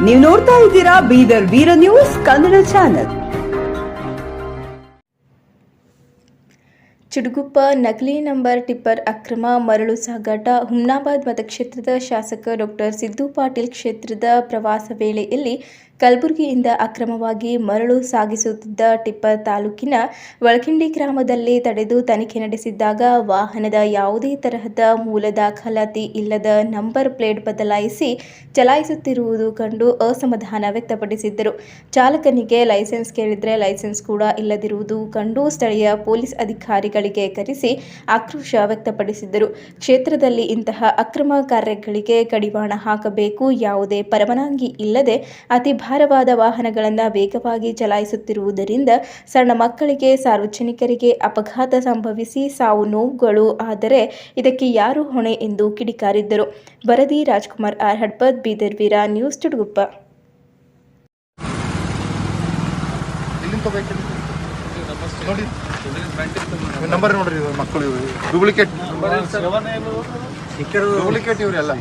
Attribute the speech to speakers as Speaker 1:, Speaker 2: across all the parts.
Speaker 1: ನೀವು ನೋಡ್ತಾ ಇದ್ದೀರಾ ಬೀದರ್ ವೀರ ನ್ಯೂಸ್ ಕನ್ನಡ ಚಾನೆಲ್.
Speaker 2: ಚುಡುಗುಪ್ಪ ನಕಲಿ ನಂಬರ್ ಟಿಪ್ಪರ್ ಅಕ್ರಮ ಮರಳು ಸಾಗಾಟ. ಹುಮ್ನಾಬಾದ್ ಮತಕ್ಷೇತ್ರದ ಶಾಸಕ ಡಾಕ್ಟರ್ ಸಿದ್ದು ಪಾಟೀಲ್ ಕ್ಷೇತ್ರದ ಪ್ರವಾಸ ವೇಳೆಯಲ್ಲಿ ಕಲಬುರಗಿಯಿಂದ ಅಕ್ರಮವಾಗಿ ಮರಳು ಸಾಗಿಸುತ್ತಿದ್ದ ಟಿಪ್ಪರ್ ತಾಲೂಕಿನ ವಳಖಿಂಡಿ ಗ್ರಾಮದಲ್ಲಿ ತಡೆದು ತನಿಖೆ ನಡೆಸಿದ್ದಾಗ ವಾಹನದ ಯಾವುದೇ ತರಹದ ಮೂಲ ದಾಖಲಾತಿ ಇಲ್ಲದ ನಂಬರ್ ಪ್ಲೇಟ್ ಬದಲಾಯಿಸಿ ಚಲಾಯಿಸುತ್ತಿರುವುದು ಕಂಡು ಅಸಮಾಧಾನ ವ್ಯಕ್ತಪಡಿಸಿದ್ದರು. ಚಾಲಕನಿಗೆ ಲೈಸೆನ್ಸ್ ಕೇಳಿದರೆ ಲೈಸೆನ್ಸ್ ಕೂಡ ಇಲ್ಲದಿರುವುದು ಕಂಡು ಸ್ಥಳೀಯ ಪೊಲೀಸ್ ಅಧಿಕಾರಿಗಳಿಗೆ ಕರೆಸಿ ಆಕ್ರೋಶ ವ್ಯಕ್ತಪಡಿಸಿದ್ದರು. ಕ್ಷೇತ್ರದಲ್ಲಿ ಇಂತಹ ಅಕ್ರಮ ಕಾರ್ಯಗಳಿಗೆ ಕಡಿವಾಣ ಹಾಕಬೇಕು. ಯಾವುದೇ ಪರವಾನಗಿ ಇಲ್ಲದೆ ಅತಿ ಭಾರವಾದ ವಾಹನಗಳನ್ನು ವೇಗವಾಗಿ ಚಲಾಯಿಸುತ್ತಿರುವುದರಿಂದ ಸಣ್ಣ ಮಕ್ಕಳಿಗೆ, ಸಾರ್ವಜನಿಕರಿಗೆ ಅಪಘಾತ ಸಂಭವಿಸಿ ಸಾವು ನೋವುಗಳು ಆದರೆ ಇದಕ್ಕೆ ಯಾರು ಹೊಣೆ ಎಂದು ಕಿಡಿಕಾರಿದ್ದರು. ವರದಿ ರಾಜ್ಕುಮಾರ್ ಆರ್ ಹಡ್ಪದ್, ಬೀದರ್ ವೀರ ನ್ಯೂಸ್, ಚುಡುಗುಪ್ಪ.
Speaker 3: ನಂಬರ್ ನೋಡ್ರಿ ಮಕ್ಕಳು ಡೂಪ್ಲಿಕೇಟ್ ಇವ್ರೆಲ್ಲ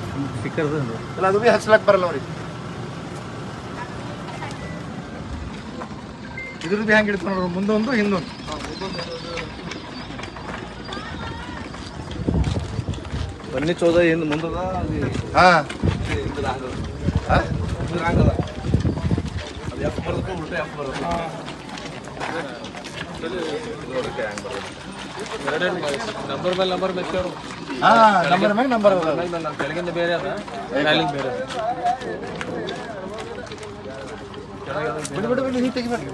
Speaker 3: ಅದು ಬಿ ಹಚ್ಚಲಾಕ್ ಬರಲ್ಲ ಅವ್ರಿಗೆ. ಇದ್ರ ಬಿ ಹೆಂಗೆ ಇಡ್ತಾರೆ ನೋಡ್ರಿ, ಮುಂದೊಂದು ಹಿಂದೊಂದು.
Speaker 4: ಬನ್ನಿ ಚೌದ ಹಿಂದೆ ಮುಂದದ.
Speaker 3: ಹಾಂ
Speaker 4: ನಂಬರ್ ಮೇಲೆ ನಂಬರ್ ಮೆಚ್ಚೋರು.
Speaker 3: ನಂಬರ್ ಮ್ಯಾಗ ನಂಬರ್
Speaker 4: ಕೆಳಗಿಂದ ಬೇರೆ ಅದ, ಮ್ಯಾಲಿಂದ ಬೇರೆ ಅದ.
Speaker 3: ಬಿಡು ನೀ ತೆಗಿಬೇಡಿ.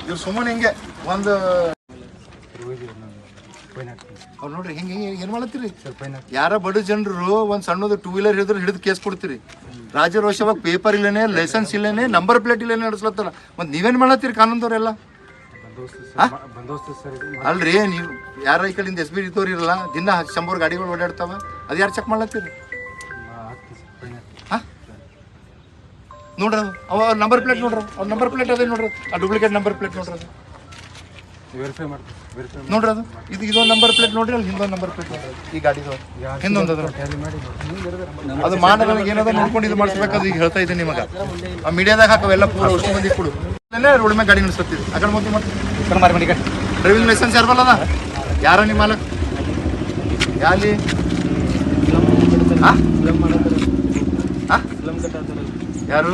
Speaker 3: ಇವ್ರು ಸುಮ್ಮನೆ ಹಿಂಗೆ ಒಂದು ಅವ್ರು ನೋಡ್ರಿ ಹಿಂಗೆ ಏನು ಮಾಡತ್ತೀರಿ? ಯಾರ ಬಡ ಜನರು ಒಂದು ಸಣ್ಣದು 2 ವೀಲರ್ ಹಿಡಿದ್ರೆ ಹಿಡಿದು ಕೇಸ್ ಕೊಡ್ತೀರಿ. ರಾಜರೋಷವಾಗಿ ಪೇಪರ್ ಇಲ್ಲೇನೆ, ಲೈಸೆನ್ಸ್ ಇಲ್ಲೇನೆ, ನಂಬರ್ ಪ್ಲೇಟ್ ಇಲ್ಲೇನೆ ನಡೆಸ್ಲತ್ತಾರ. ಮತ್ತು ನೀವೇನು ಮಾಡತ್ತೀರಿ ಕಾನೂನದವ್ರೆಲ್ಲ? ಅಲ್ರಿ ನೀವು ಯಾರ ಈ ಕಡೆಯಿಂದ SB ಇದ್ದವ್ರು ಇರಲ್ಲ, ದಿನ 100 ಗಾಡಿಗಳು ಓಡಾಡ್ತಾವ, ಅದು ಯಾರು ಚೆಕ್ ಮಾಡ್ಲತ್ತೀರಿ? ನೋಡ್ರಿ ಅವ ನಂಬರ್ ಪ್ಲೇಟ್ ನೋಡ್ರಿ, ಅವ್ರ ನಂಬರ್ ಪ್ಲೇಟ್ ಅದೇ ನೋಡ್ರಿ, ಆ ಡೂಪ್ಲಿಕೇಟ್ ನಂಬರ್ ಪ್ಲೇಟ್ ನೋಡ್ರಿ, ಅದು ನೋಡ್ರಿ, ಅದು ಇದೊಂದು ನಂಬರ್ ಪ್ಲೇಟ್ ನೋಡ್ರಿ, ಅಲ್ಲಿ ಹಿಂದೊಂದು ನಂಬರ್ ಪ್ಲೇಟ್ ನೋಡ್ರಿ, ಈ ಗಾಡಿದು ಹಿಂದೊಂದು ಅದು ಮಾನಗಳಿಗೆ ಏನದ ನೋಡ್ಕೊಂಡು ಇದು ಮಾಡಿಸ್ಬೇಕಾದ್ರೆ ಈಗ ಹೇಳ್ತಾ ಇದ್ದೀನಿ ನಿಮಗೆ. ಆ ಮೀಡಿಯಾದಾಗ ಹಾಕವೆಲ್ಲ ಪೂರ ಅಷ್ಟು ಮಂದಿ ಕೊಡು ರೋಡ್ ಮೇಲೆ ಗಾಡಿ ನಡೆಸ್ತೀರಿ. ಆ ಕಡೆ ಮತ್ತೆ ಡ್ರೈವಿಂಗ್ ಲೈಸೆನ್ಸ್ ಯಾರು ಬಲ್ಲದ? ಯಾರ ನಿಮ್ಮ ಮಾಲಕ್ ಯಾಲಿ? ಯಾರು?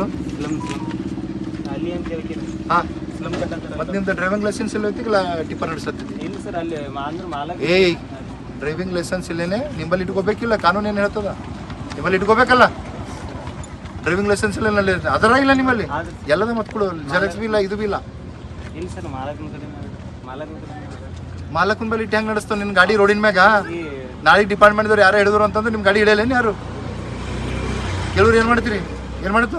Speaker 3: ಹಾಂ, ಮತ್ತೆ ನಿಮ್ದು ಡ್ರೈವಿಂಗ್ ಲೈಸೆನ್ಸ್ ಇಲ್ಲ ಐತಿಲ್ಲ, ಟಿಪ್ಪರ್ ನಡೆಸತ್ತೀವಿ. ಏಯ್, ಡ್ರೈವಿಂಗ್ ಲೈಸೆನ್ಸ್ ಇಲ್ಲೇನೆ ನಿಂಬಲ್ಲಿ ಇಟ್ಕೋಬೇಕಿಲ್ಲ, ಕಾನೂನು ಏನು ಹೇಳ್ತದ? ನಿಮ್ಮಲ್ಲಿ ಇಟ್ಕೋಬೇಕಲ್ಲ ಡ್ರೈವಿಂಗ್ ಲೈಸೆನ್ಸ್ ಇಲ್ಲ, ಅದರ ಇಲ್ಲ ನಿಮ್ಮಲ್ಲಿ ಎಲ್ಲದ ಮತ್ಕೊಡು, ಜೆರಾಕ್ಸ್ ಬಿ ಇಲ್ಲ, ಇದು ಬಿ ಇಲ್ಲ. ಮಾಲಕನ ಬಲ್ಲಿ ಇಟ್ಟು ಹೆಂಗೆ ನಡೆಸ್ತಾವ ನಿನ್ನ ಗಾಡಿ ರೋಡಿನ ಮ್ಯಾಗ? ನಾಳೆ ಡಿಪಾರ್ಟ್ಮೆಂಟ್ದವ್ರು ಯಾರು ಹಿಡಿದ್ರು ಅಂತಂದ್ರೆ ನಿಮ್ಮ ಗಾಡಿ ಹಿಡಿಯಲ್ಲೇನು ಯಾರು? ಕೆಲವ್ರು ಏನು ಮಾಡ್ತೀರಿ? ಏನು ಮಾಡಿತ್ತು?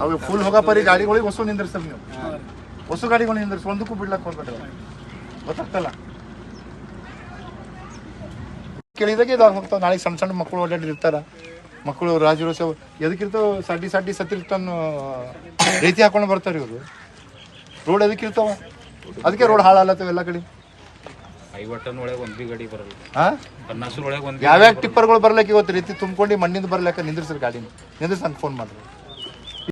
Speaker 3: ಅವು ಫುಲ್ ಹೋಗೋ ಪರಿ ಗಾಡಿಗಳಿಗೆ ಹೊಸ ನಿಂದಿರ್ಸಲ್ಲ ನೀವು, ಹೊಸ ಗಾಡಿಗಳು ನಿಂದಿರ್ಸಿ ಒಂದಕ್ಕೂ ಬಿಡ್ಲಕ್ಕೆ ಹೋಗ್ಬೇಡ, ಗೊತ್ತಾಗ್ತಲ್ಲ. ಕೇಳಿದಾಗೆ ಇದಾಗ ಹೋಗ್ತಾವೆ. ನಾಳೆ ಸಣ್ಣ ಸಣ್ಣ ಮಕ್ಕಳು ಓಡಾಡಿರ್ತಾರ, ಮಕ್ಕಳು ರಾಜರೋಷ ಎದಕ್ಕಿರ್ತಾವ, ಸಾಟಿ ಸತ್ತಿರ್ತಾನ ರೀತಿ ಹಾಕೊಂಡು ಬರ್ತಾರೆ ಇವರು. ರೋಡ್ ಎದಕ್ಕಿರ್ತಾವ? ಅದಕ್ಕೆ ರೋಡ್ ಹಾಳಾಲತ್ತವ ಎಲ್ಲ ಕಡೆ. ಯಾವ್ಯಾವ ಟಿಪ್ಪರ್ಗಳು ಬರ್ಲಿಕ್ಕೆ ಇವತ್ತು ರೀತಿ ತುಂಬ್ಕೊಂಡು ಮಣ್ಣಿಂದ ಬರ್ಲಿಕ್ಕೆ ನಿಂದಿರ್ಸ್ರಿ ಗಾಡಿನ, ನಿಂದಿರ್ಸಂಗೆ ಫೋನ್ ಮಾಡ್ರಿ.